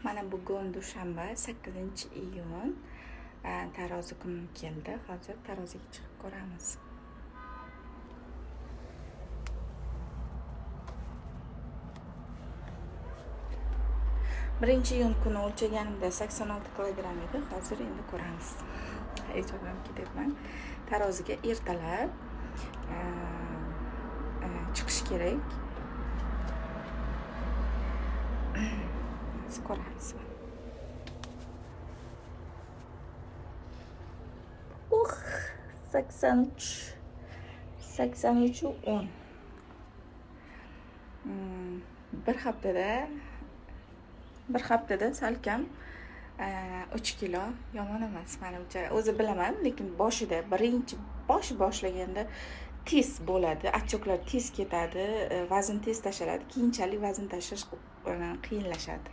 Mana bugun dushanba 8-iyun. Tarozi kunim keldi. Hozir taroziga chiqib ko'ramiz. Birinchi iyun kuni o'lchaganimda 86 kilogramm edi. Hozir endi ko'ramiz. Heyecanlanib ketyapman. Taroziga ertalab chiqish kerak. Ko'ramiz. 83 10. Bir haftada salkam 3 kilo yomon emas menimcha. O'zi bilaman, lekin boshida boshi boshlaganda tez bo'ladi, отекlar tez ketadi, vazn tez tashlanadi. Keyinchalik vazn tashlash qiyinlashadi.